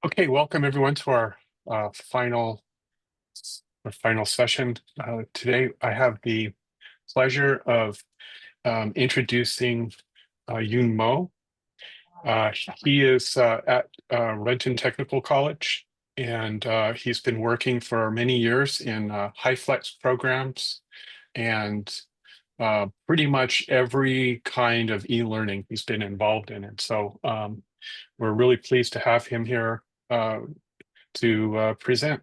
Okay, welcome everyone to our final session. Today, I have the pleasure of introducing Yun Moh. He is at Renton Technical College, and he's been working for many years in high-flex programs and pretty much every kind of e-learning he's been involved in. And so we're really pleased to have him here to present.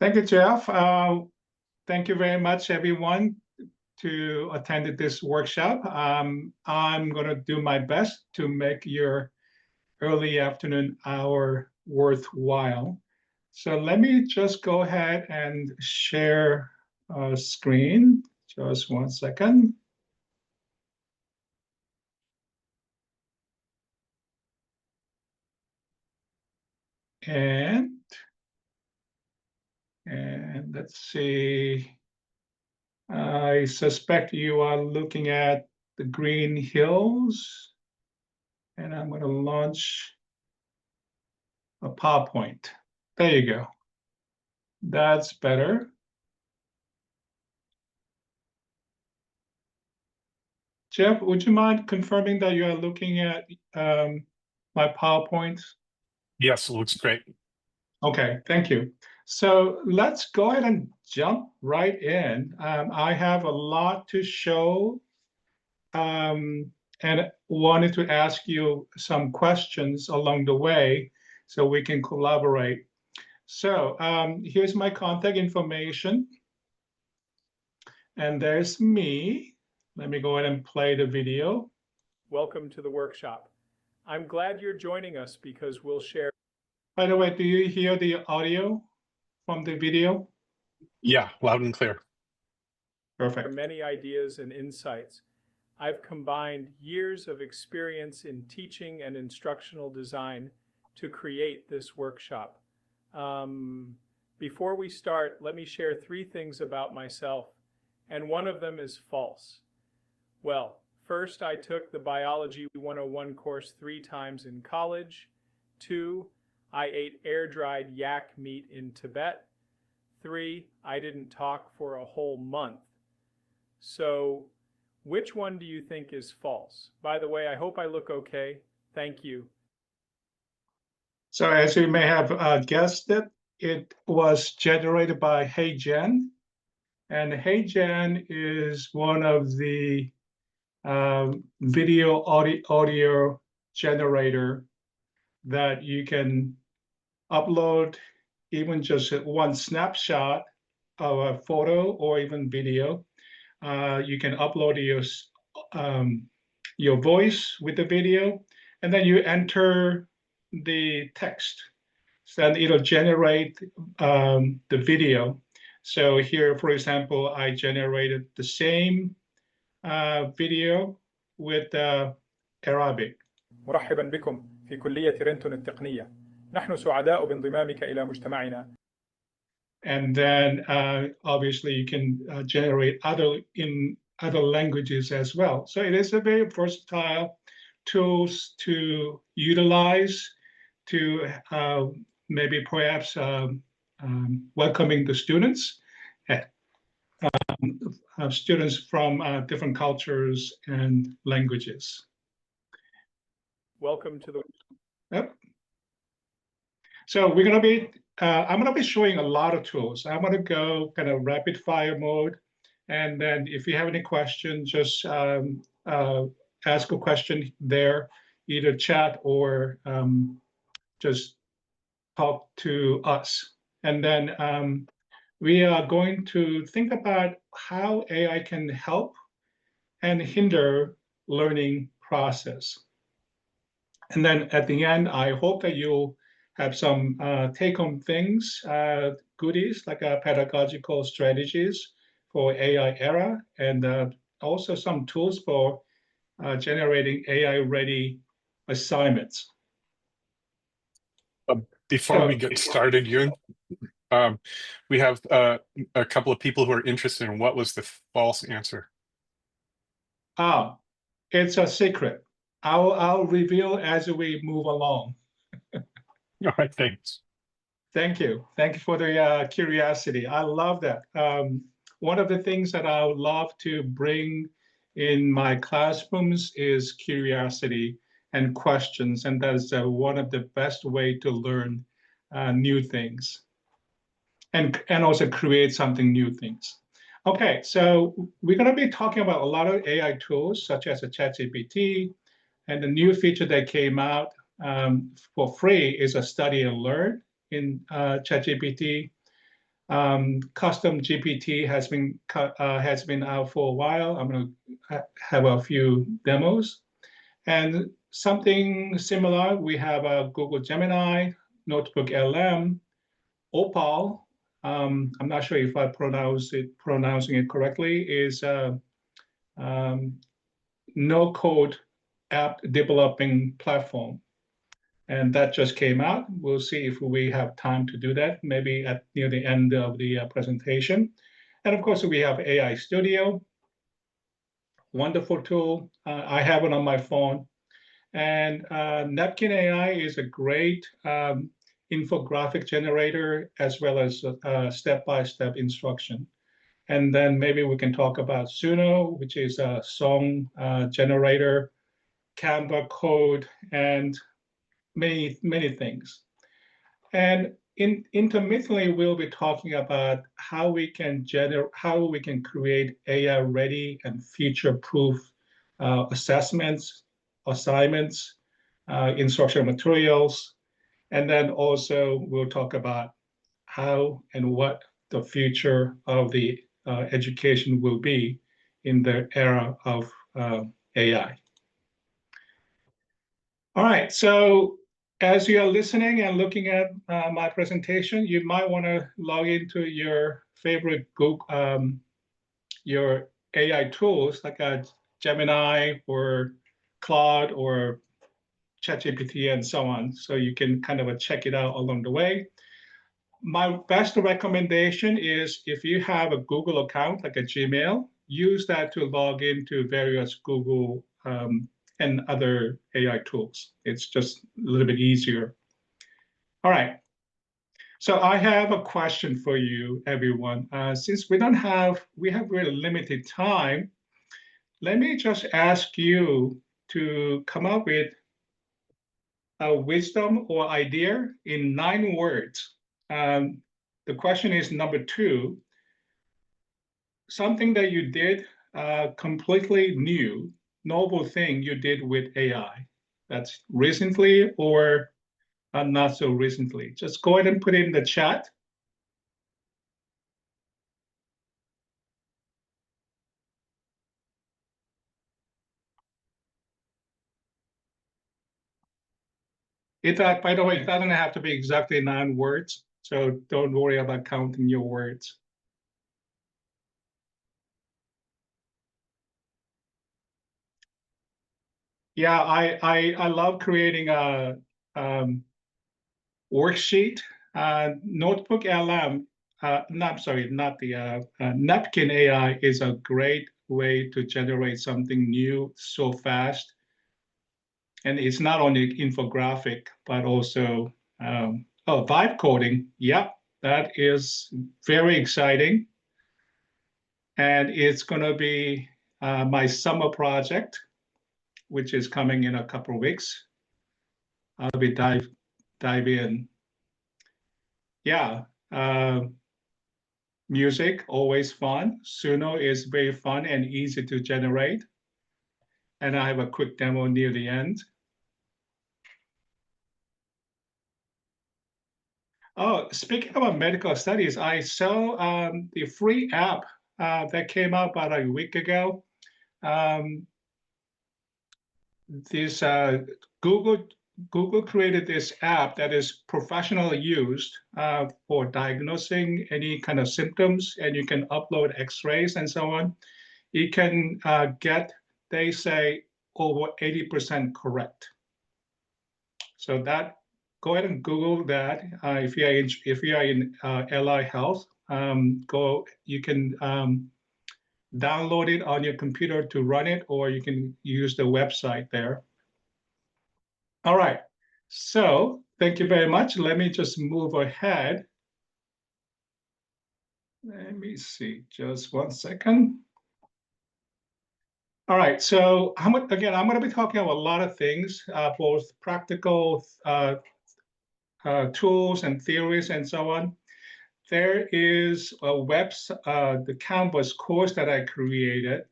Thank you, Jeff. Thank you very much, everyone, to attend this workshop. I'm going to do my best to make your early afternoon hour worthwhile. So let me just go ahead and share a screen. Just 1 second. And let's see. I suspect you are looking at the green hills, and I'm going to launch a PowerPoint. There you go. That's better. Jeff, would you mind confirming that you are looking at my PowerPoint? Yes, it looks great. Okay, thank you. So let's go ahead and jump right in. I have a lot to show and wanted to ask you some questions along the way so we can collaborate. So here's my contact information. And there's me. Let me go ahead and play the video. Welcome to the workshop. I'm glad you're joining us because we'll share. By the way, do you hear the audio from the video? Yeah, loud and clear. Perfect. Many ideas and insights. I've combined years of experience in teaching and instructional design to create this workshop. Before we start, let me share 3 things about myself, and one of them is false. Well, first, I took the Biology 101 course 3 times in college. 2, I ate air-dried yak meat in Tibet. 3, I didn't talk for a whole month. So, which one do you think is false? By the way, I hope I look okay. Thank you. So as you may have guessed it was generated by HeyGen. And HeyGen is one of the video audio generator that you can upload even just one snapshot of a photo or even video. You can upload your voice with the video, and then you enter the text. So then it'll generate the video. So here, for example, I generated the same video with Arabic. مرحبا بكم في كلية رينتون التقنية. نحن سعداء بانضمامك إلى مجتمعنا. And then obviously you can generate in other languages as well. So it is a very versatile tools to utilize to maybe perhaps welcoming the students, students from different cultures and languages. Welcome to the. Yep. So we're going to be, I'm going to be showing a lot of tools. I'm going to go kind of rapid fire mode. And then if you have any questions, just ask a question there, either chat or just talk to us. And then we are going to think about how AI can help and hinder learning process. And then at the end, I hope that you'll have some take-home things, goodies like pedagogical strategies for AI era, and also some tools for generating AI-ready assignments. Before we get started, Yun, we have a couple of people who are interested in what was the false answer. It's a secret. I'll reveal as we move along. All right, thanks. Thank you. Thank you for the curiosity. I love that. One of the things that I would love to bring in my classrooms is curiosity and questions, and that's one of the best way to learn new things and also create something new things. Okay, so we're going to be talking about a lot of AI tools such as a ChatGPT, and the new feature that came out for free is a study and learn in ChatGPT. Custom GPT has been out for a while. I'm going to have a few demos, and something similar. We have a Google Gemini, NotebookLM, Opal. I'm not sure if I pronouncing it correctly. Is no code app developing platform. And that just came out. We'll see if we have time to do that, maybe near the end of the presentation. And of course, we have AI Studio, wonderful tool. I have it on my phone. And Napkin AI is a great infographic generator as well as step-by-step instruction. And then maybe we can talk about Suno, which is a song generator, Canva code, and many things. And intermittently, we'll be talking about how we can create AI-ready and future-proof assessments, assignments, instructional materials, and then also we'll talk about how and what the future of the education will be in the era of AI. All right, so as you are listening and looking at my presentation, you might want to log into your favorite Google, your AI tools like Gemini or Claude or ChatGPT and so on, so you can kind of check it out along the way. My best recommendation is if you have a Google account, like a Gmail, use that to log into various Google and other AI tools. It's just a little bit easier. All right. So I have a question for you, everyone. Since we have really limited time, let me just ask you to come up with a wisdom or idea in 9 words. The question is number 2, something that you did completely new, novel thing you did with AI. That's recently or not so recently. Just go ahead and put it in the chat. By the way, it doesn't have to be exactly 9 words, so don't worry about counting your words. Yeah, I love creating a worksheet. NotebookLM, Napkin AI is a great way to generate something new so fast. And it's not only infographic, but also vibe coding. Yep, that is very exciting. And it's going to be my summer project, which is coming in a couple of weeks. I'll be dive in. Yeah, music, always fun. Suno is very fun and easy to generate. And I have a quick demo near the end. Oh, speaking about medical studies, I saw the free app that came out about a week ago. This Google created this app that is professionally used for diagnosing any kind of symptoms, and you can upload X-rays and so on. You can get, they say, over 80% correct. So that, go ahead and Google that. If you are in LI Health, you can download it on your computer to run it, or you can use the website there. All right. So thank you very much. Let me just move ahead. Let me see, just 1 second. All right, so again, I'm going to be talking about a lot of things, both practical tools and theories and so on. There is a the Canvas course that I created.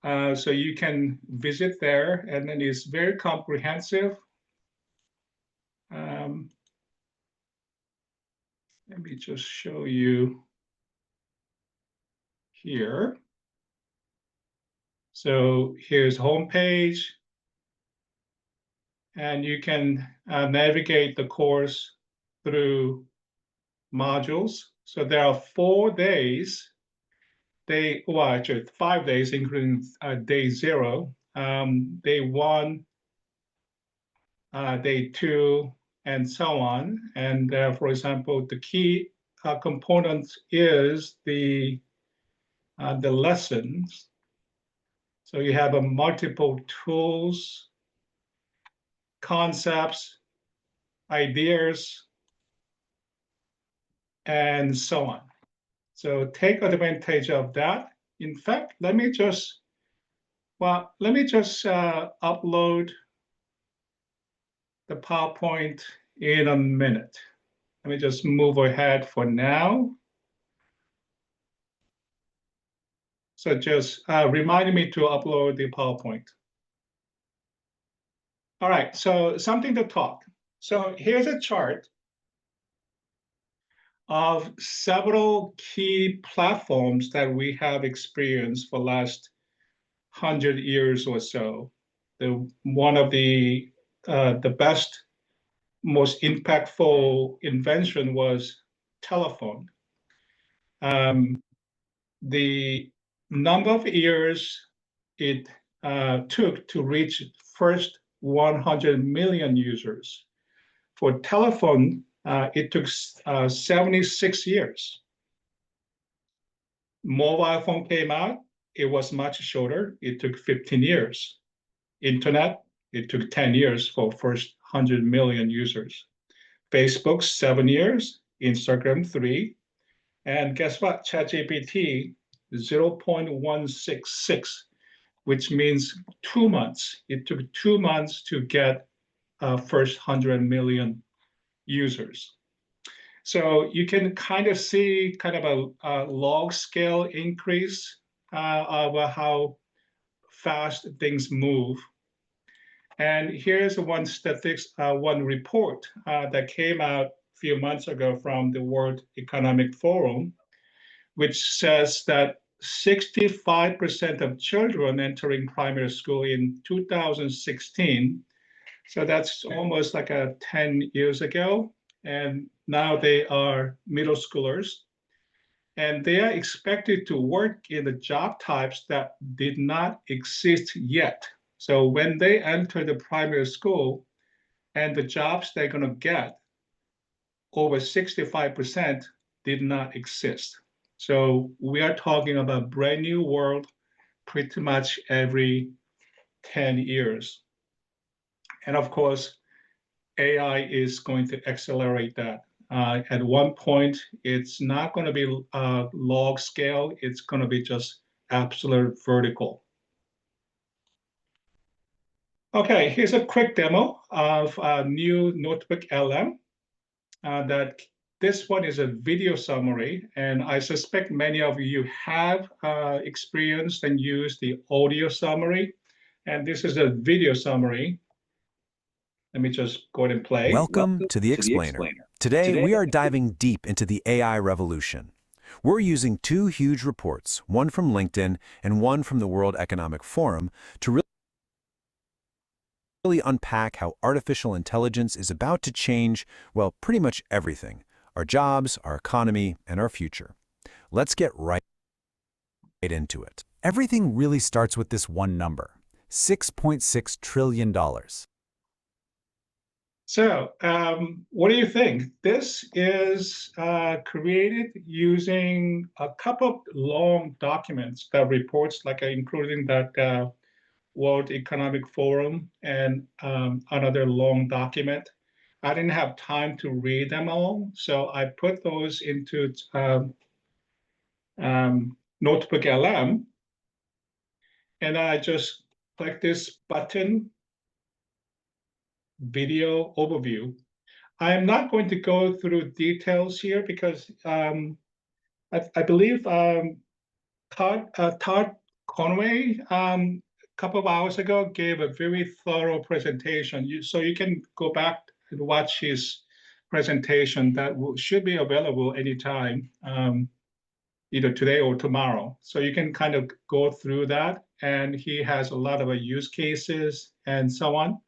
So you can visit there, and then it's very comprehensive. Let me just show you here. So here's homepage, and you can navigate the course through modules. So there are 4 days. Well, actually 5 days, including day 0. Day 1, day 2, and so on. And for example, the key component is the lessons. So you have multiple tools, concepts, ideas, and so on. So take advantage of that. In fact, let me just upload the PowerPoint in a minute. Let me just move ahead for now. So just remind me to upload the PowerPoint. All right, so something to talk. So here's a chart of several key platforms that we have experienced for the last 100 years or so. One of the best, most impactful invention was telephone. The number of years it took to reach first 100 million users. For telephone, it took 76 years. Mobile phone came out, it was much shorter. It took 15 years. Internet, it took 10 years for first 100 million users. Facebook, 7 years. Instagram, 3. And guess what? ChatGPT, 0.166, which means 2 months. It took 2 months to get first 100 million users. So you can kind of see kind of a log scale increase of how fast things move. And here's one statistics, one report that came out a few months ago from the World Economic Forum, which says that 65% of children entering primary school in 2016, so that's almost like 10 years ago, and now they are middle schoolers, and they are expected to work in the job types that did not exist yet. So when they enter the primary school and the jobs they're going to get, over 65% did not exist. So we are talking about brand new world pretty much every 10 years. And of course, AI is going to accelerate that. At one point, it's not going to be log scale. It's going to be just absolute vertical. Okay, here's a quick demo of a new NotebookLM. This one is a video summary, and I suspect many of you have experienced and used the audio summary. And this is a video summary. Let me just go ahead and play. Welcome to The Explainer. Today, we are diving deep into the AI revolution. We're using 2 huge reports, one from LinkedIn and one from the World Economic Forum, to really unpack how artificial intelligence is about to change, well, pretty much everything: our jobs, our economy, and our future. Let's get right into it. Everything really starts with this one number, $6.6 trillion. So what do you think? This is created using a couple of long documents that reports, like including that World Economic Forum and another long document. I didn't have time to read them all, so I put those into NotebookLM, and I just click this button, video overview. I am not going to go through details here because I believe Todd Conway a couple of hours ago gave a very thorough presentation. So you can go back and watch his presentation that should be available anytime, either today or tomorrow. So you can kind of go through that, and he has a lot of use cases and so on.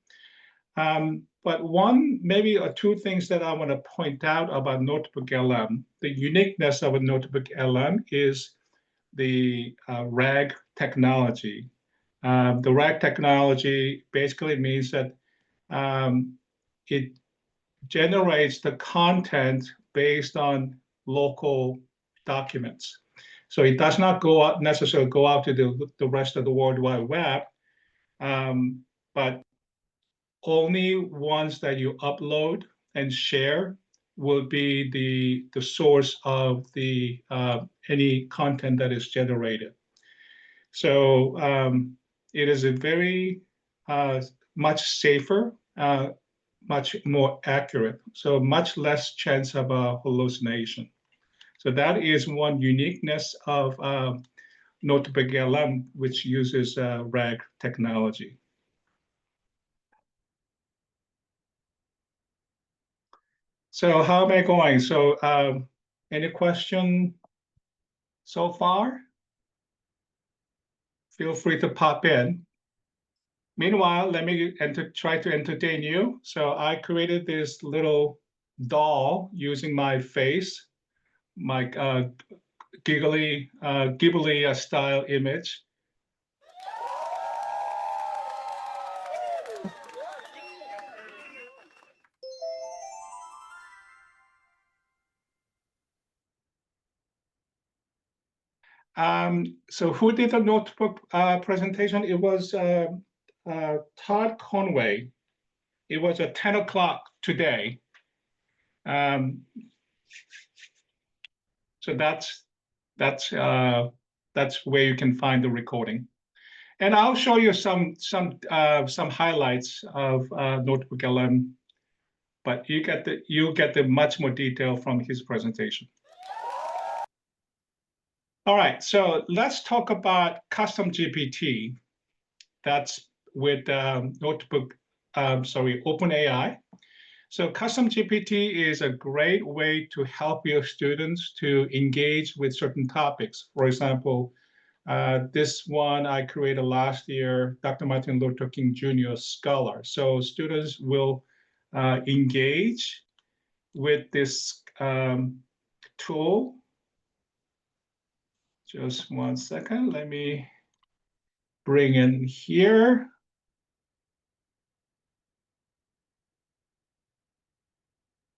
But one, maybe two things that I want to point out about NotebookLM. The uniqueness of a NotebookLM is the RAG technology. The RAG technology basically means that it generates the content based on local documents. So it does not necessarily go out to the rest of the World Wide Web, but only ones that you upload and share will be the source of the any content that is generated. So it is a very much safer, much more accurate, so much less chance of hallucination. So that is one uniqueness of NotebookLM, which uses RAG technology. So how am I going? So any question so far? Feel free to pop in. Meanwhile, let me try to entertain you. So I created this little doll using my face, my Ghibli style image. So who did the notebook presentation? It was Todd Conway. It was at 10 o'clock today. So that's where you can find the recording. And I'll show you some highlights of NotebookLM, but you'll get the much more detail from his presentation. All right, so let's talk about Custom GPT. That's with OpenAI. So Custom GPT is a great way to help your students to engage with certain topics. For example, this one I created last year, Dr. Martin Luther King Jr. Scholar. So students will engage with this tool. Just 1 second, let me bring in here.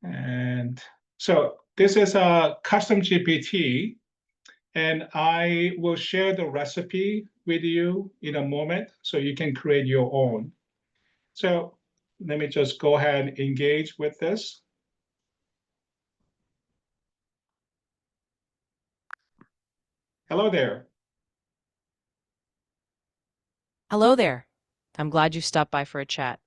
And so this is a Custom GPT, and I will share the recipe with you in a moment so you can create your own. So let me just go ahead and engage with this. Hello there. Hello there. I'm glad you stopped by for a chat.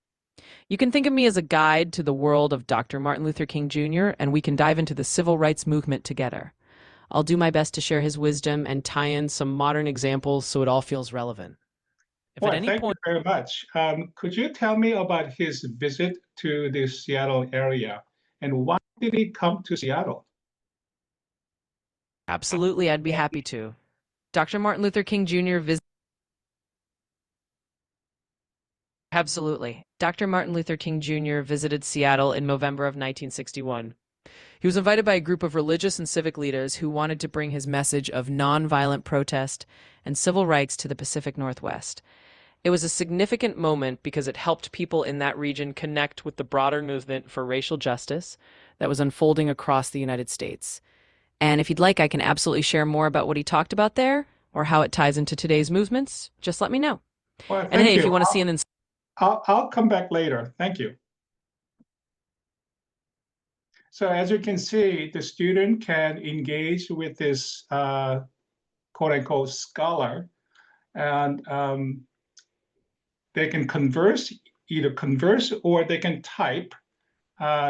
You can think of me as a guide to the world of Dr. Martin Luther King Jr., and we can dive into the civil rights movement together. I'll do my best to share his wisdom and tie in some modern examples so it all feels relevant. Well, thank you very much. Could you tell me about his visit to the Seattle area, and why did he come to Seattle? Absolutely, I'd be happy to. Dr. Martin Luther King Jr. Dr. Martin Luther King Jr. visited Seattle in November of 1961. He was invited by a group of religious and civic leaders who wanted to bring his message of nonviolent protest and civil rights to the Pacific Northwest. It was a significant moment because it helped people in that region connect with the broader movement for racial justice that was unfolding across the United States. And if you'd like, I can absolutely share more about what he talked about there or how it ties into today's movements. Just let me know. Well, And thank hey, if you. you want to see an I'll come back later. Thank you. So as you can see, the student can engage with this quote unquote scholar, and they can either converse or they can type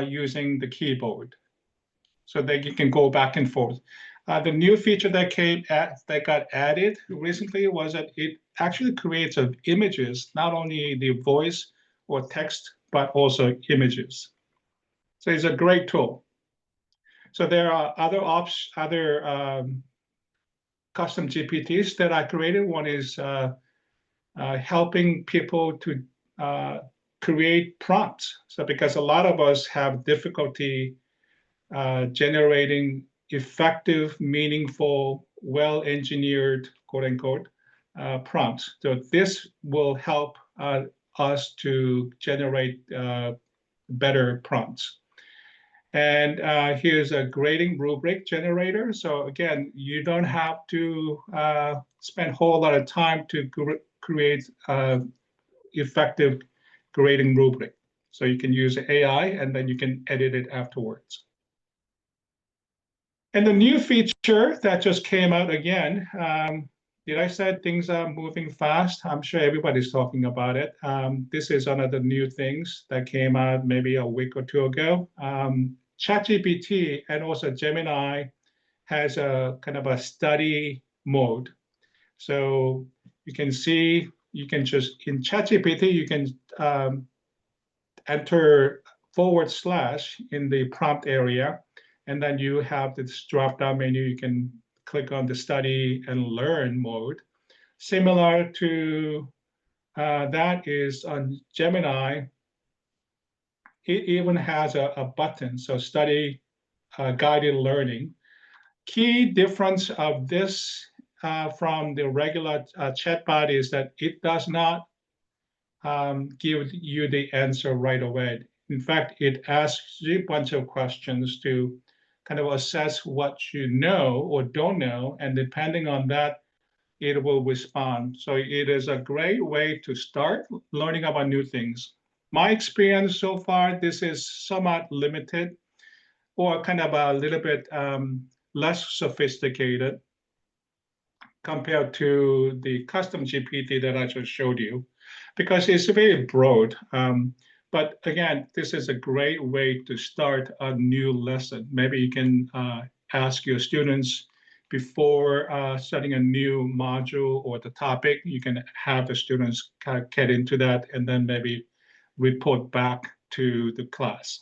using the keyboard. So you can go back and forth. The new feature that got added recently was that it actually creates images, not only the voice or text, but also images. So it's a great tool. So there are other custom GPTs that I created. One is helping people to create prompts. So because a lot of us have difficulty generating effective, meaningful, well-engineered, quote unquote, prompts. So this will help us to generate better prompts. And here's a grading rubric generator. So again, you don't have to spend a whole lot of time to create effective grading rubric. So you can use AI and then you can edit it afterwards. And the new feature that just came out again, did I say things are moving fast? I'm sure everybody's talking about it. This is one of the new things that came out maybe a week or two ago. ChatGPT and also Gemini has a kind of a study mode. So you can see, you can just, in ChatGPT, you can enter / in the prompt area, and then you have this drop-down menu. You can click on the study and learn mode. Similar to that is on Gemini, it even has a button, so study guided learning. Key difference of this from the regular chatbot is that it does not give you the answer right away. In fact, it asks you a bunch of questions to kind of assess what you know or don't know, and depending on that, it will respond. So it is a great way to start learning about new things. My experience so far, this is somewhat limited or kind of a little bit less sophisticated compared to the custom GPT that I just showed you, because it's very broad. But again, this is a great way to start a new lesson. Maybe you can ask your students before starting a new module or the topic. You can have the students kind of get into that and then maybe report back to the class.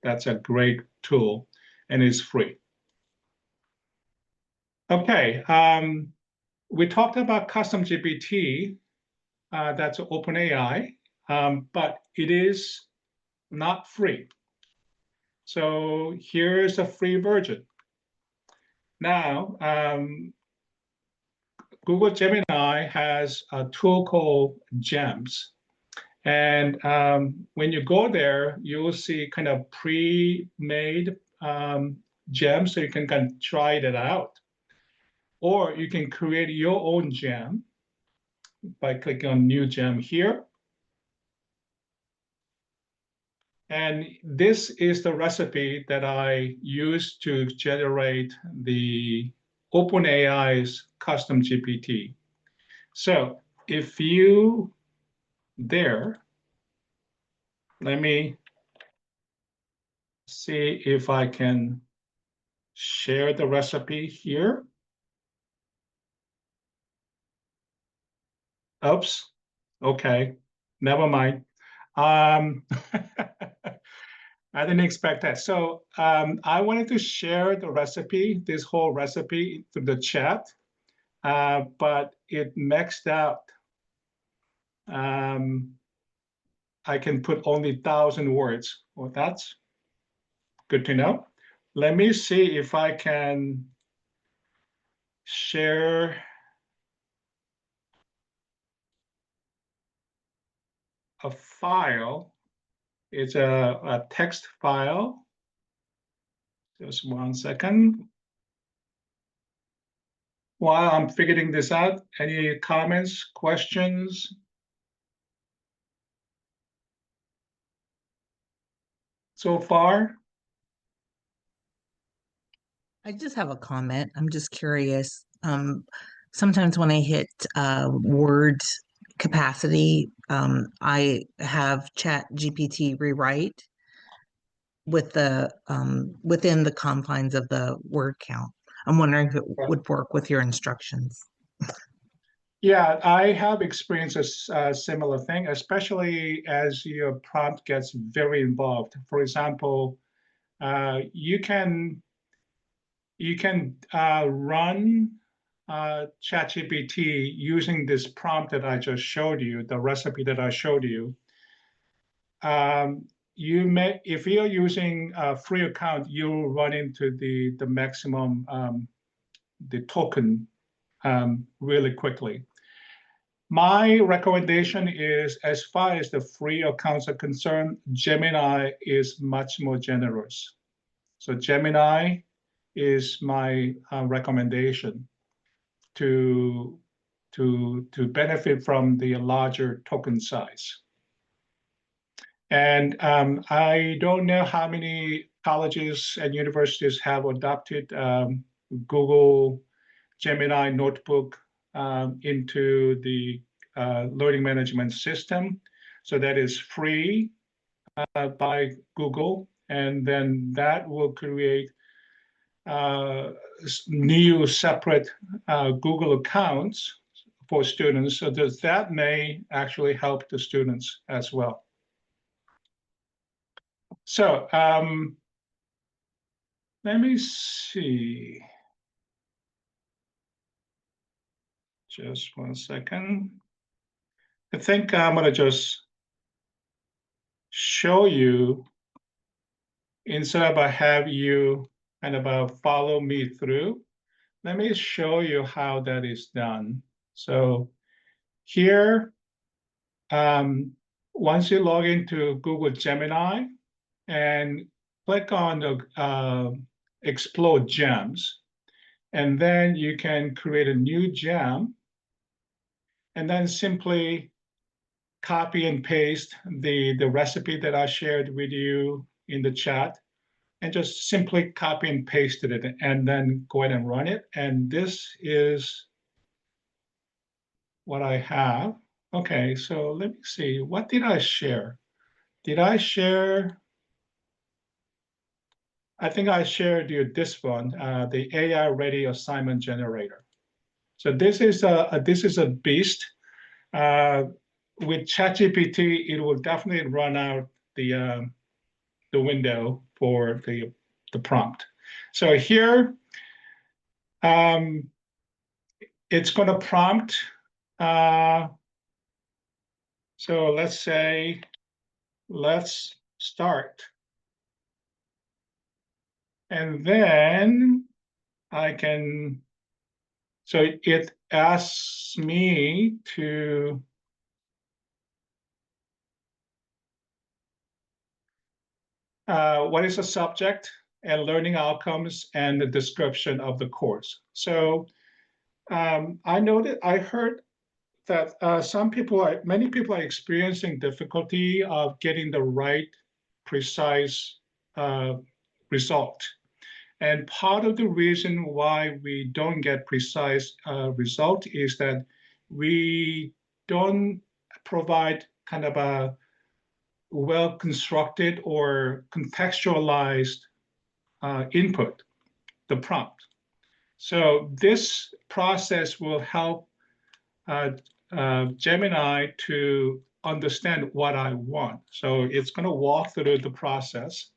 That's a great tool and it's free. Okay, we talked about custom GPT, that's OpenAI, but it is not free. So here's a free version. Now, Google Gemini has a tool called GEMS. And when you go there, you will see kind of pre-made gems, so you can kind of try that out. Or you can create your own gem by clicking on New Gem here. And this is the recipe that I used to generate the OpenAI's custom GPT. So if you let me see if I can share the recipe here. Oops, okay, never mind. I didn't expect that. So I wanted to share the recipe, this whole recipe through the chat, but it maxed out. I can put only 1,000 words. Well, that's good to know. Let me see if I can share a file. It's a text file. Just 1 second. While I'm figuring this out, any comments, questions? so far? I just have a comment. I'm just curious. Sometimes when I hit word capacity, I have Chat GPT rewrite with the within the confines of the word count. I'm wondering if it would work with your instructions. Yeah, I have experienced a similar thing, especially as your prompt gets very involved. For example, you can run ChatGPT using this prompt that I just showed you, the recipe that I showed you. You may, if you're using a free account, you'll run into the maximum the token really quickly. My recommendation is, as far as the free accounts are concerned, Gemini is much more generous. So Gemini is my recommendation to benefit from the larger token size. And I don't know how many colleges and universities have adopted Google Gemini Notebook into the learning management system. So that is free by Google. And then that will create new separate Google accounts for students. So that may actually help the students as well. So let me see. Just 1 second. I think I'm going to just show you, instead of have you kind of follow me through, let me show you how that is done. So here, once you log into Google Gemini and click on the Explode Gems, and then you can create a new gem, and then simply copy and paste the recipe that I shared with you in the chat, and just simply copy and pasted it, and then go ahead and run it. And this is what I have. Okay, so let me see. What did I share? Did I share? I think I shared you this one, the AI ready assignment generator. So this is a beast. With ChatGPT, it will definitely run out the window for the prompt. So here, it's going to prompt. So let's say, let's start. And then I can, so it asks me to what is the subject and learning outcomes and the description of the course. So I heard that many people are experiencing difficulty of getting the right, precise result. And part of the reason why we don't get precise result is that we don't provide kind of a well-constructed or contextualized input, the prompt. So this process will help Gemini to understand what I want. So it's going to walk through the process.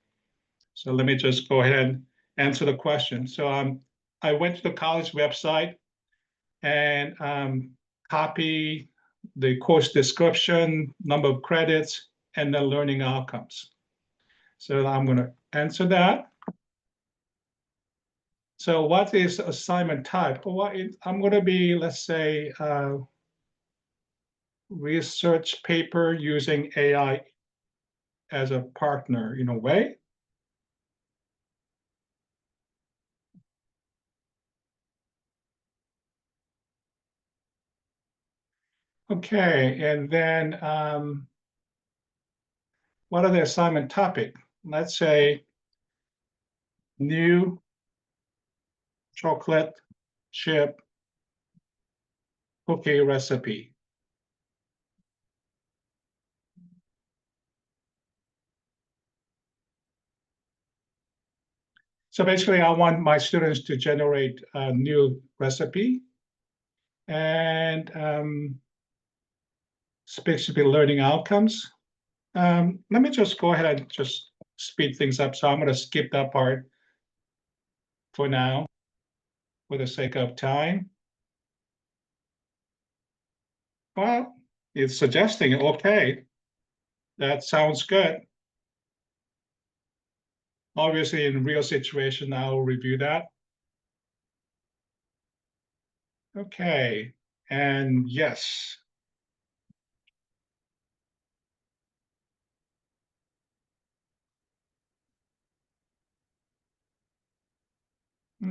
So let me just go ahead and answer the question. So I went to the college website and copy the course description, number of credits, and the learning outcomes. So I'm going to answer that. So what is assignment type? Well, I'm going to be, let's say, research paper using AI as a partner in a way. Okay, and then what are the assignment topic? let's say new chocolate chip cookie recipe. So basically, I want my students to generate a new recipe, and specific learning outcomes. Let me just go ahead and just speed things up. So I'm going to skip that part for now, for the sake of time. Well, it's suggesting, okay, that sounds good. Obviously, in real situation, I'll review that. Okay, and yes.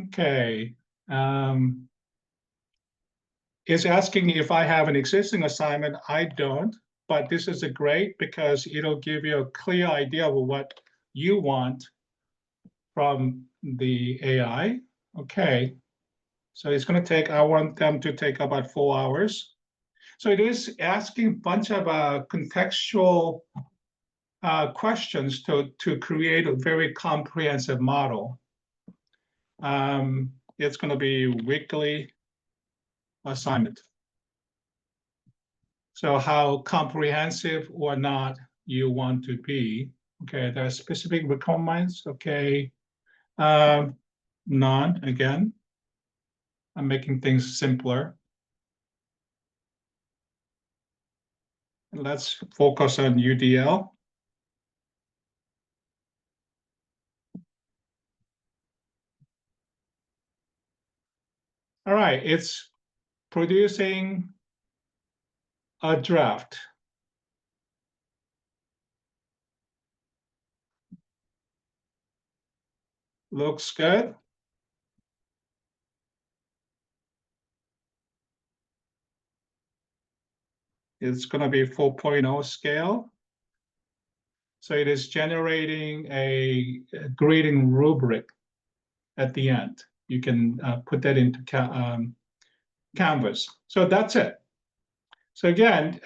Okay. It's asking if I have an existing assignment. I don't, but this is a great because it'll give you a clear idea of what you want from the AI. Okay. So it's going to take, I want them to take about 4 hours. So it is asking a bunch of contextual questions to create a very comprehensive model. It's going to be weekly assignment. So how comprehensive or not you want to be. Okay, there are specific requirements. Okay, none again. I'm making things simpler. Let's focus on UDL. All right, it's producing a draft. Looks good. It's going to be 4.0 scale. So it is generating a grading rubric at the end. You can put that into Canvas. So that's it. So again,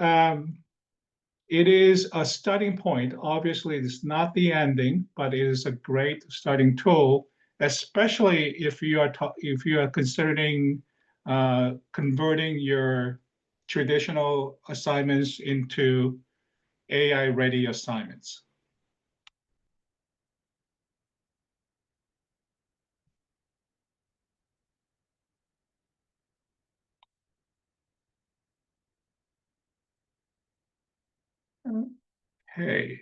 it is a starting point. Obviously, it's not the ending, but it is a great starting tool, especially if you are considering converting your traditional assignments into AI-ready assignments. Okay.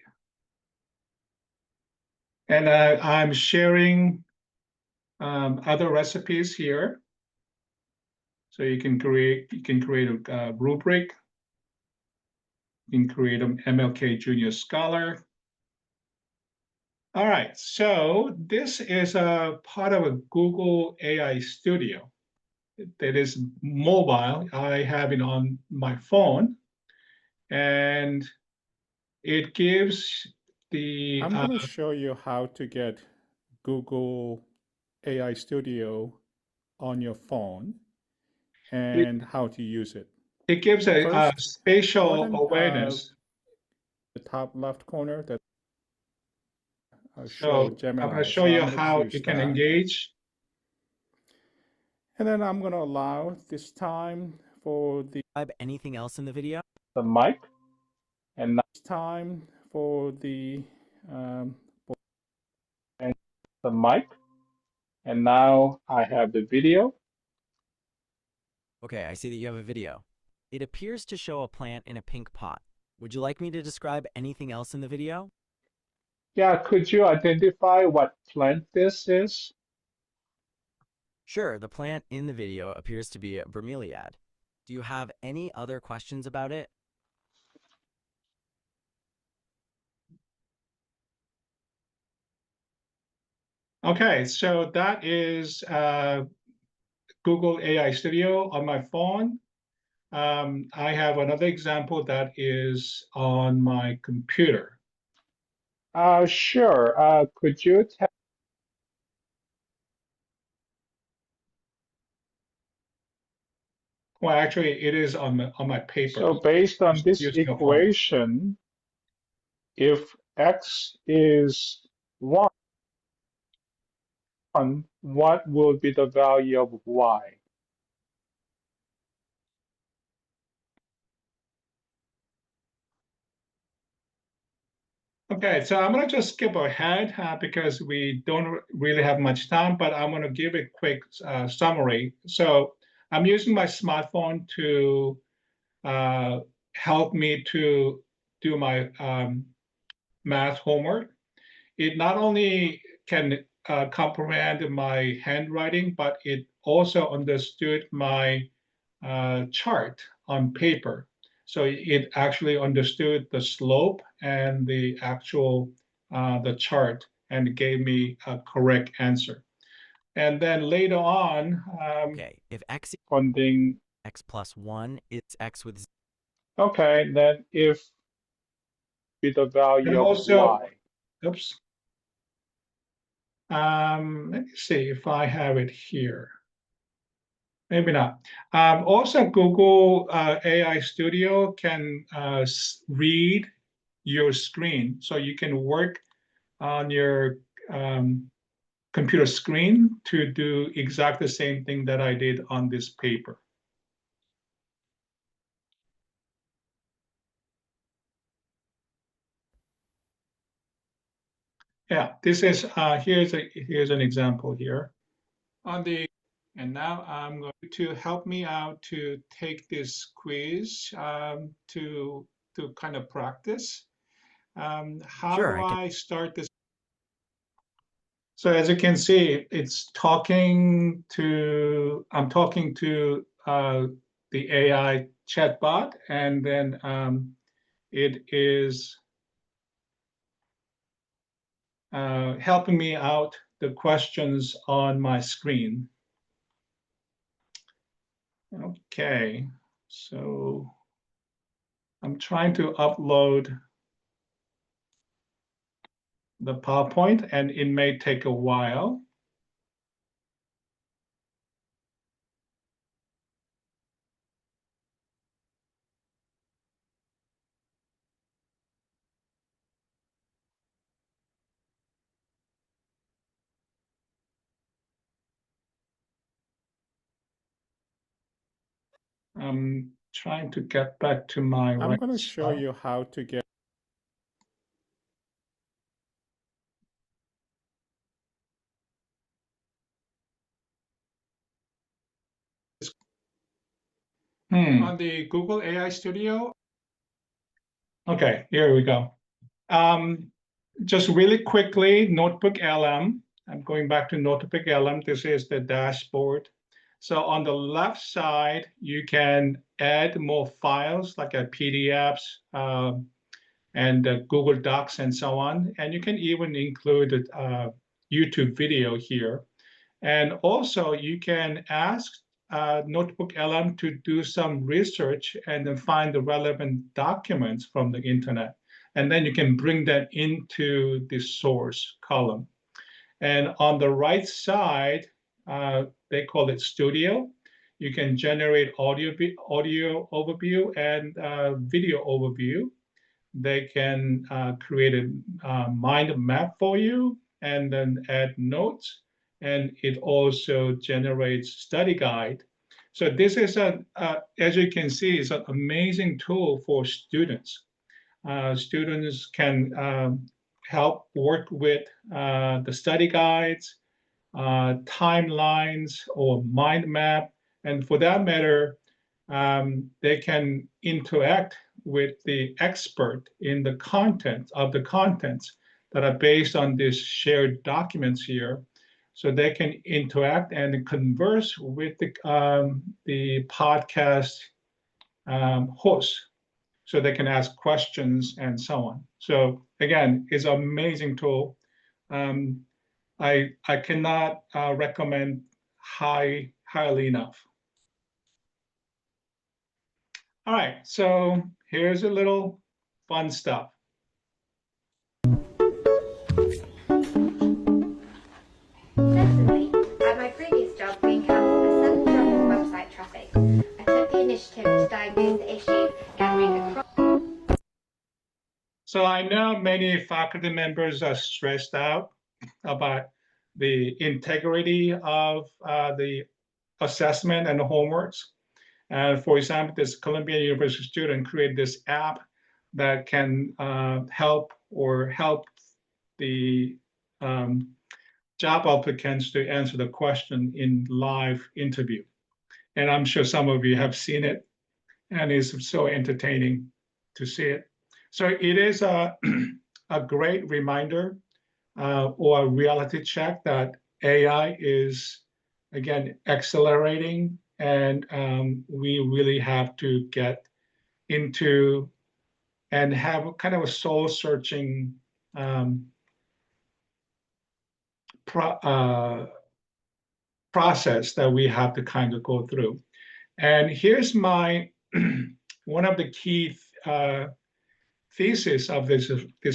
And I'm sharing other recipes here. So you can create a rubric. You can create an MLK Junior Scholar. All right, so this is a part of a Google AI Studio that is mobile. I have it on my phone, and it gives the. I'm going to show you how to get Google AI Studio on your phone and how to use it. It gives a First, spatial go awareness. the top left corner that show So Gemini. I'm going to show you how you can that. engage. And then I'm going to allow this time for the anything else in the video? the mic, and now it's time for the mic, and now I have the video. Okay, I see that you have a video. It appears to show a plant in a pink pot. Would you like me to describe anything else in the video? Yeah, could you identify what plant this is? Sure, the plant in the video appears to be a bromeliad. Do you have any other questions about it? Okay, so that is Google AI Studio on my phone. I have another example that is on my computer. Sure. Could you tell? Well, actually, it is on my paper. So based on this Using a phone. equation, if x is 1, what will be the value of y? Okay, so I'm going to just skip ahead because we don't really have much time, but I'm going to give a quick summary. So I'm using my smartphone to help me to do my math homework. It not only can comprehend my handwriting, but it also understood my chart on paper. So it actually understood the slope and the actual the chart and gave me a correct answer. And then later on, Okay, if x Funding. x plus 1, it's x with Okay, then if be the and value of also, y. oops. Let me see if I have it here. Maybe not. Also, Google AI Studio can read your screen, so you can work on your computer screen to do exactly the same thing that I did on this paper. Yeah, this is here's an example here on the. And now I'm going to help me out to take this quiz to kind of practice. How Sure, do I can. I start this? So as you can see, I'm talking to the AI chatbot, and then it is helping me out the questions on my screen. Okay, so I'm trying to upload the PowerPoint, and it may take a while. I'm trying to get back to my I'm right going to show slide. you how to get On the Google AI Studio. Okay, here we go. Just really quickly, NotebookLM. I'm going back to NotebookLM. This is the dashboard. So on the left side, you can add more files like PDFs and Google Docs and so on. And you can even include a YouTube video here. And also you can ask NotebookLM to do some research and then find the relevant documents from the internet. And then you can bring that into the source column. And on the right side, they call it Studio. You can generate audio overview and video overview. They can create a mind map for you and then add notes. And it also generates study guide. So this is as you can see, is an amazing tool for students. Students can help work with the study guides, timelines, or mind map. And for that matter, they can interact with the expert in the content of the contents that are based on these shared documents here. So they can interact and converse with the podcast host. So they can ask questions and so on. So again, it's an amazing tool. I cannot recommend highly enough. All right, so here's a little fun stuff. Secondly, at my previous job, we encountered a sudden drop in website traffic. I took the initiative to diagnose the issue, gathering across. So I know many faculty members are stressed out about the integrity of the assessment and the homeworks. For example, this Columbia University student created this app that can help the job applicants to answer the question in live interview. And I'm sure some of you have seen it, and it's so entertaining to see it. So it is a great reminder or a reality check that AI is, again, accelerating, and we really have to get into and have kind of a soul-searching process that we have to kind of go through. And here's my one of the key thesis of this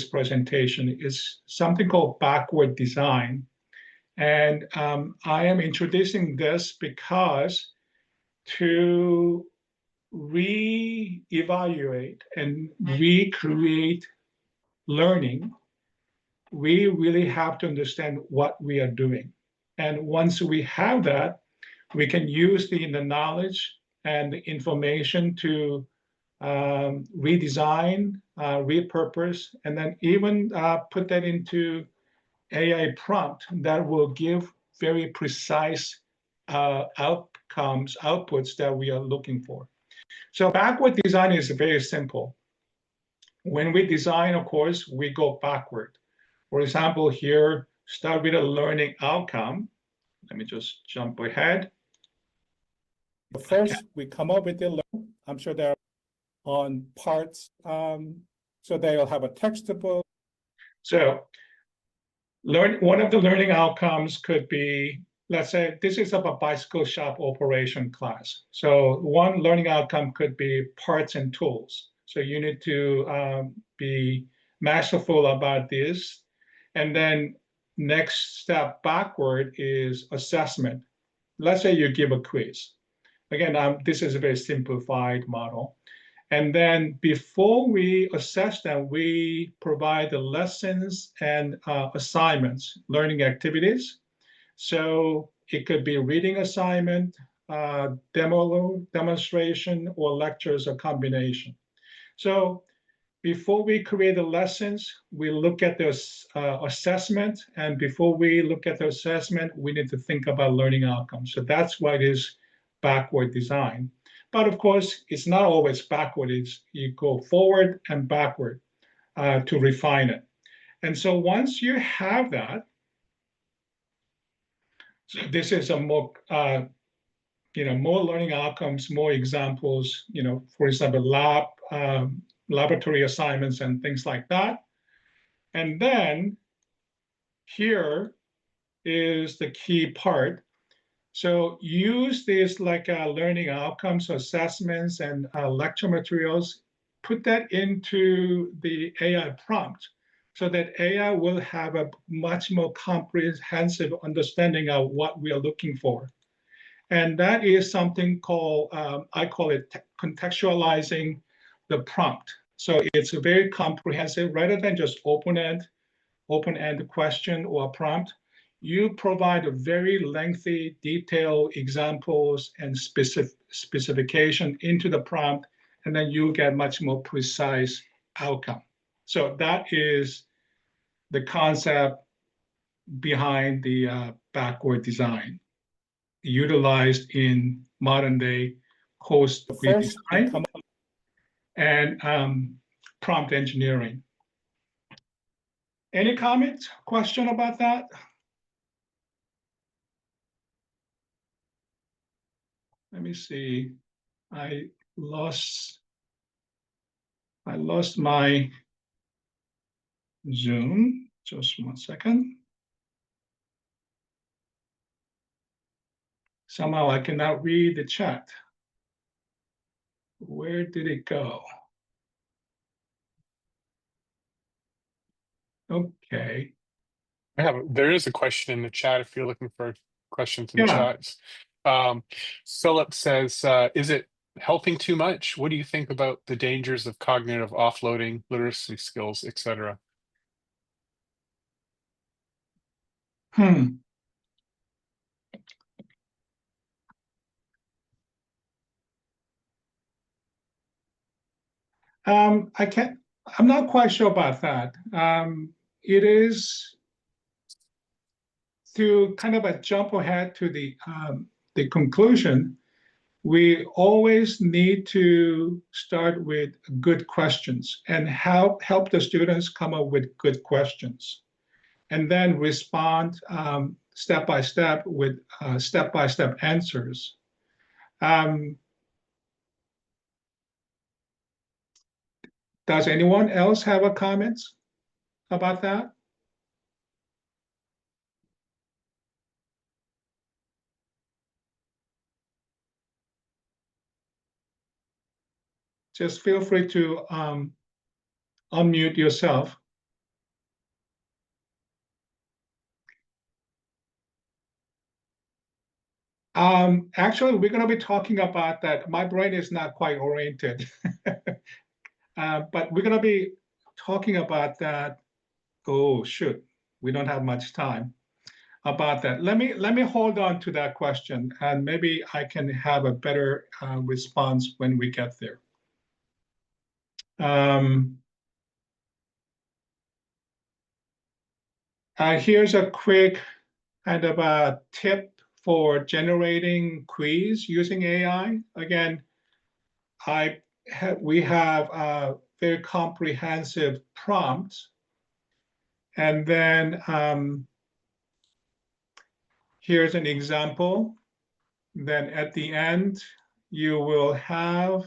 presentation is something called backward design. And I am introducing this because to re-evaluate and recreate learning, we really have to understand what we are doing. And once we have that, we can use the knowledge and the information to redesign, repurpose, and then even put that into AI prompt that will give very precise outputs that we are looking for. So backward design is very simple. When we design, of course, we go backward. For example, here, start with a learning outcome. Let me just jump ahead. First, we come up with the learn. I'm sure they're on parts, so they'll have a textbook. So one of the learning outcomes could be, let's say this is of a bicycle shop operation class. So one learning outcome could be parts and tools. So you need to be masterful about this. And then next step backward is assessment. Let's say you give a quiz. Again, this is a very simplified model. And then before we assess them, we provide the lessons and assignments, learning activities. So it could be reading assignment, demonstration, or lectures, a combination. So before we create the lessons, we look at the assessment. And before we look at the assessment, we need to think about learning outcomes. So that's why it is backward design. But of course, it's not always backward. You go forward and backward to refine it. And so once you have that, so this is a more, more learning outcomes, more examples, for example, laboratory assignments and things like that. And then here is the key part. So use these like learning outcomes, assessments, and lecture materials, put that into the AI prompt so that AI will have a much more comprehensive understanding of what we are looking for. And that is something called, I call it contextualizing the prompt. So it's a very comprehensive, rather than just open-end question or prompt. You provide a very lengthy, detailed examples and specification into the prompt, and then you get much more precise outcome. So that is the concept behind the backward design, utilized in modern day host redesign and prompt engineering. Any comments, question about that? Let me see. I lost my Zoom. Just 1 second. Somehow I cannot read the chat. Where did it go? Okay. There is a question in the chat if you're looking for questions in Yeah. chats. Philip says, is it helping too much? What do you think about the dangers of cognitive offloading, literacy skills, etc.? I'm not quite sure about that. It is to kind of jump ahead to the conclusion. We always need to start with good questions and help the students come up with good questions, and then respond step by step with step-by-step answers. Does anyone else have a comments about that? Just feel free to unmute yourself. Actually, we're going to be talking about that. My brain is not quite oriented, but we're going to be talking about that. Oh, shoot, we don't have much time about that. Let me hold on to that question, and maybe I can have a better response when we get there. Here's a quick kind of a tip for generating quiz using AI. Again, we have a very comprehensive prompt, and then here's an example. Then at the end, you will have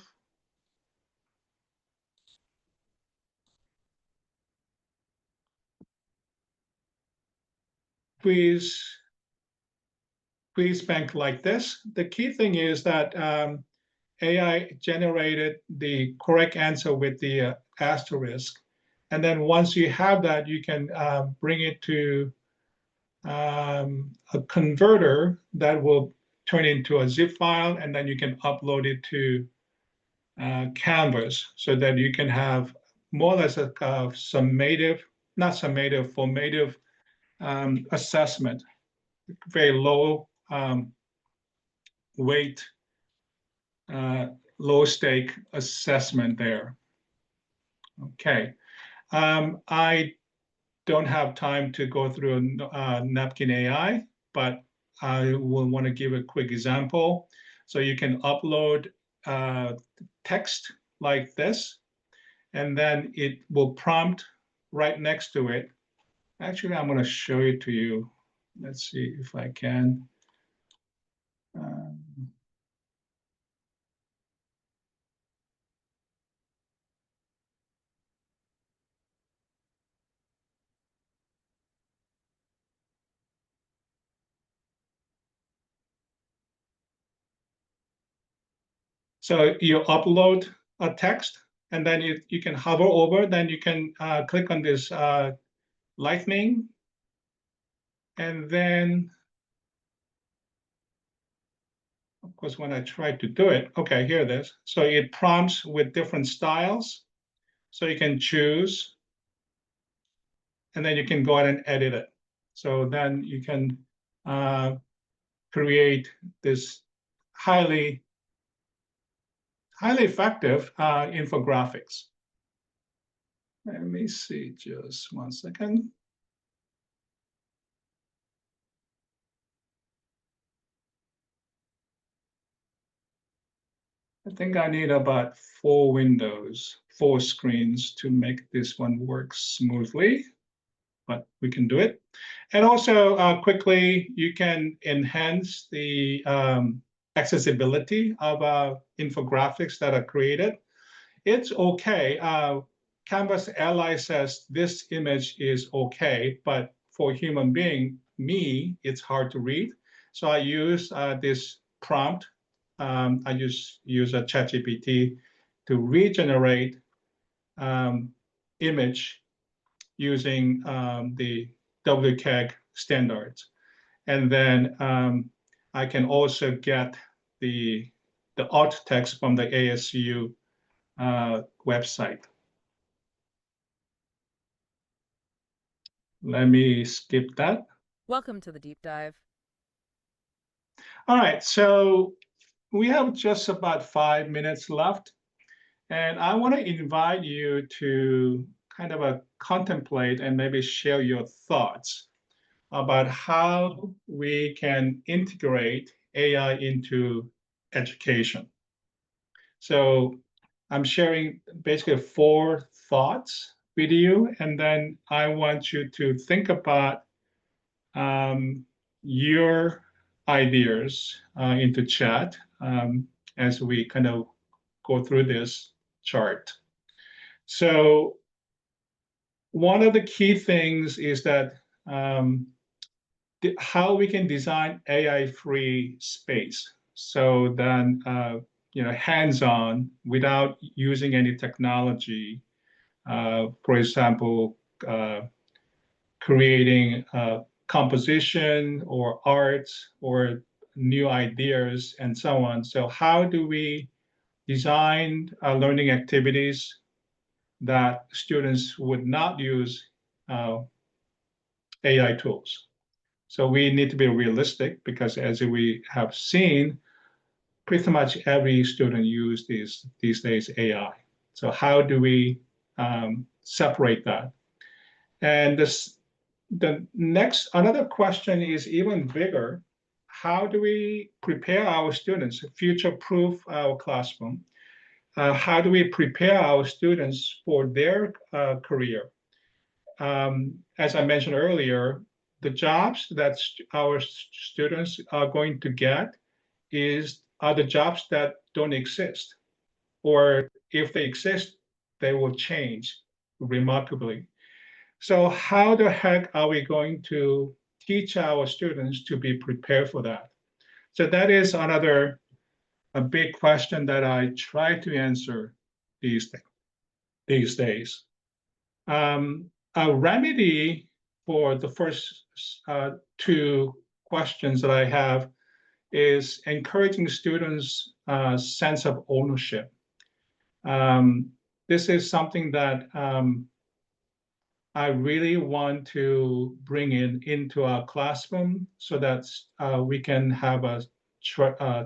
quiz bank like this. The key thing is that AI generated the correct answer with the asterisk. And then once you have that, you can bring it to a converter that will turn into a zip file, and then you can upload it to Canvas so that you can have more or less a summative, not summative, formative assessment, very low weight, low stake assessment there. Okay, I don't have time to go through Napkin AI, but I will want to give a quick example. So you can upload text like this, and then it will prompt right next to it. Actually, I'm going to show it to you. Let's see if I can. So you upload a text, and then you can hover over, then you can click on this lightning, and then, of course, when I try to do it, okay, here it is. So it prompts with different styles. So you can choose, and then you can go ahead and edit it. So then you can create this highly effective infographics. Let me see, just 1 second. I think I need about 4 windows, 4 screens to make this one work smoothly, but we can do it. And also quickly, you can enhance the accessibility of infographics that are created. It's okay. Canvas Ally says this image is okay, but for human being, me, it's hard to read. So I use this prompt. I use a ChatGPT to regenerate image using the WCAG standards. And then I can also get the alt text from the ASU website. Let me skip that. Welcome to the deep dive. All right, so we have just about 5 minutes left, and I want to invite you to kind of contemplate and maybe share your thoughts about how we can integrate AI into education. So I'm sharing basically 4 thoughts with you, and then I want you to think about your ideas into chat as we kind of go through this chart. So one of the key things is that how we can design AI-free space. So then, hands-on without using any technology. For example, creating composition or art or new ideas and so on. So how do we design learning activities that students would not use AI tools? So we need to be realistic because as we have seen, pretty much every student uses these days AI. So how do we separate that? And another question is even bigger. How do we prepare our students, future-proof our classroom? How do we prepare our students for their career? As I mentioned earlier, the jobs that our students are going to get are the jobs that don't exist. Or if they exist, they will change remarkably. So how the heck are we going to teach our students to be prepared for that? So that is a big question that I try to answer these days. A remedy for the first 2 questions that I have is encouraging students' sense of ownership. This is something that I really want to bring into our classroom so that we can have a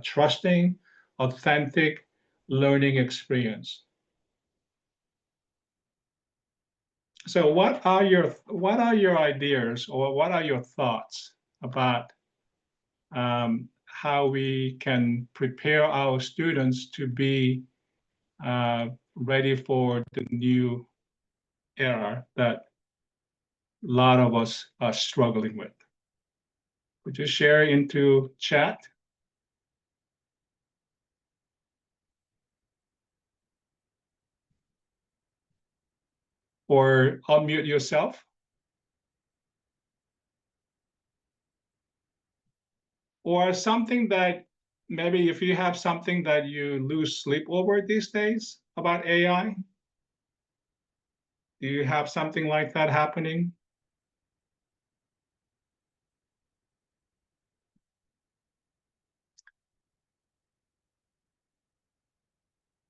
trusting, authentic learning experience. So what are your ideas or what are your thoughts about how we can prepare our students to be ready for the new era that a lot of us are struggling with? Would you share into chat? Or unmute yourself? Or something that maybe if you have something that you lose sleep over these days about AI? Do you have something like that happening?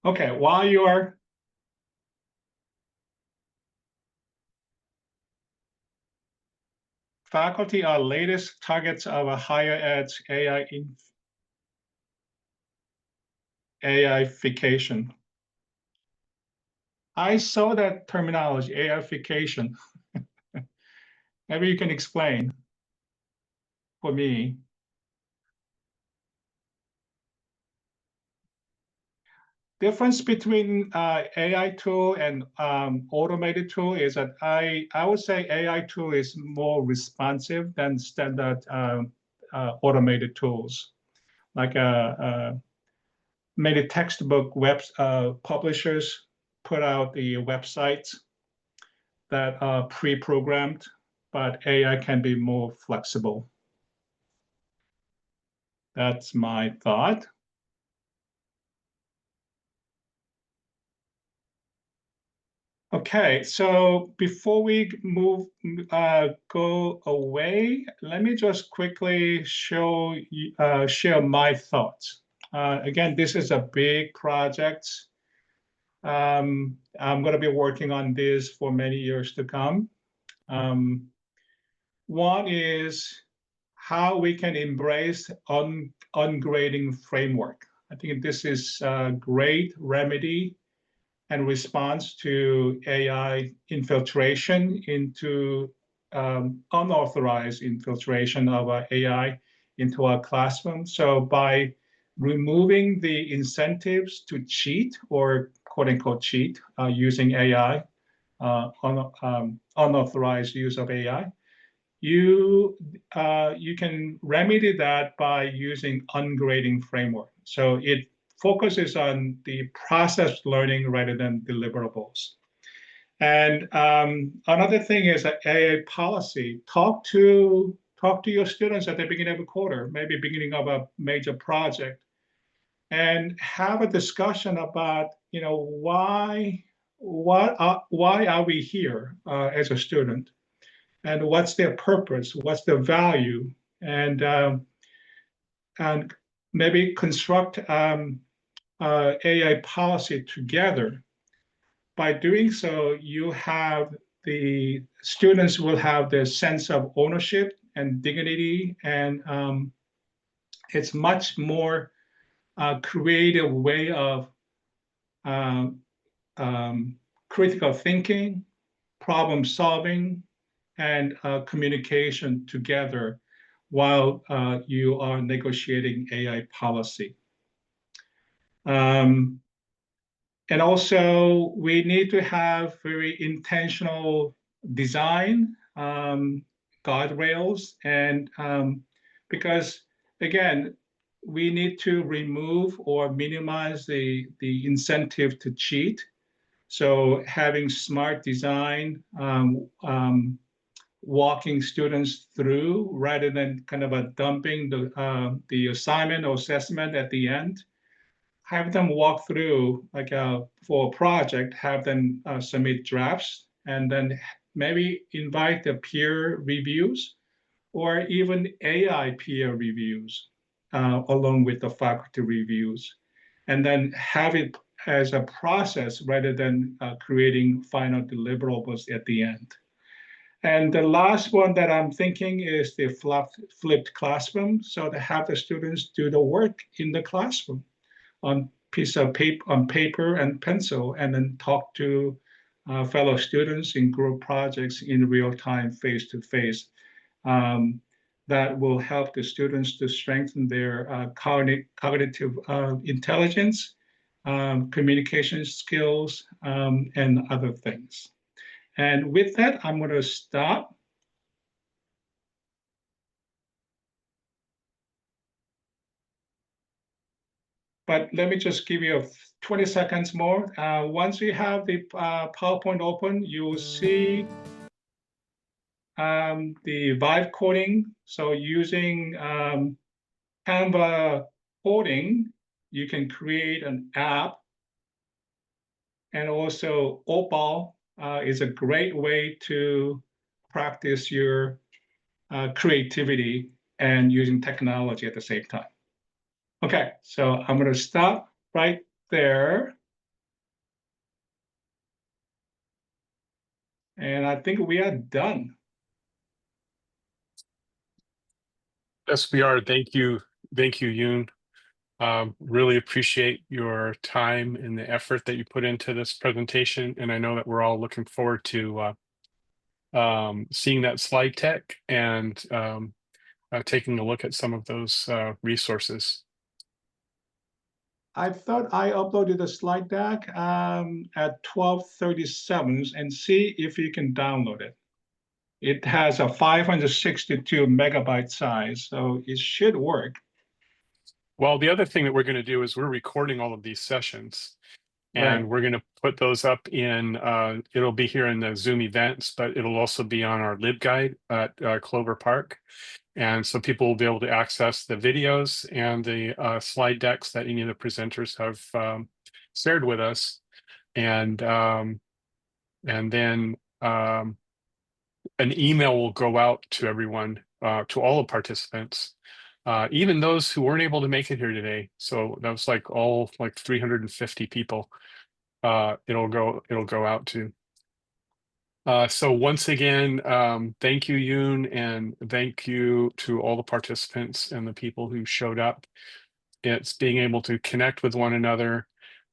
Okay, while you are faculty are latest targets of a higher ed's AIification. I saw that terminology, AIification. Maybe you can explain for me. Difference between AI tool and automated tool is that I would say AI tool is more responsive than standard automated tools. Like many textbook publishers put out the websites that are pre-programmed, but AI can be more flexible. That's my thought. Okay, so before we go away, let me just quickly share my thoughts. Again, this is a big project. I'm going to be working on this for many years to come. One is how we can embrace ungrading framework. I think this is a great remedy and response to AI infiltration into unauthorized infiltration of AI into our classroom. So by removing the incentives to cheat or quote unquote cheat using AI, unauthorized use of AI, you can remedy that by using ungrading framework. So it focuses on the process learning rather than deliverables. And another thing is that AA policy. Talk to your students at the beginning of a quarter, maybe beginning of a major project, and have a discussion about why are we here as a student, and what's their purpose, what's their value, and maybe construct AI policy together. By doing so, the students will have the sense of ownership and dignity, and it's much more creative way of critical thinking, problem solving, and communication together while you are negotiating AI policy. And also, we need to have very intentional design guardrails, and because again, we need to remove or minimize the incentive to cheat. So having smart design, walking students through rather than kind of dumping the assignment or assessment at the end. Have them walk through, like for a project, have them submit drafts, and then maybe invite the peer reviews or even AI peer reviews along with the faculty reviews, and then have it as a process rather than creating final deliverables at the end. And the last one that I'm thinking is the flipped classroom. So to have the students do the work in the classroom on piece of paper, on paper and pencil, and then talk to fellow students in group projects in real time, face to face. That will help the students to strengthen their cognitive intelligence, communication skills, and other things. And with that, I'm going to stop. But let me just give you 20 seconds more. Once we have the PowerPoint open, you will see the vibe coding. So using Canva coding, you can create an app. And also Opal is a great way to practice your creativity and using technology at the same time. Okay, so I'm going to stop right there. And I think we are done. Yes, we are. Thank you, Yun. Really appreciate your time and the effort that you put into this presentation, and I know that we're all looking forward to seeing that slide deck and taking a look at some of those resources. I thought I uploaded the slide deck at 12:37, and see if you can download it. It has a 562 megabyte size, so it should work. Well, the other thing that we're going to do is we're recording all of these sessions, and Right. we're going to put those up in, it'll be here in the Zoom events, but it'll also be on our LibGuide at Clover Park. And so people will be able to access the videos and the slide decks that any of the presenters have shared with us. And And then an email will go out to everyone, to all the participants, even those who weren't able to make it here today. So that was like all like 350 people. It'll go out to. So once again, thank you, Yun, and thank you to all the participants and the people who showed up. It's being able to connect with one another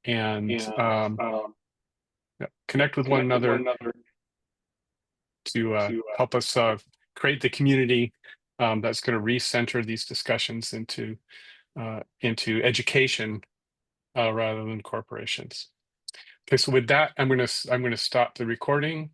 and connect with one another to help us create the community that's going to recenter these discussions into education rather than corporations. Okay, so with that, I'm going to stop the recording.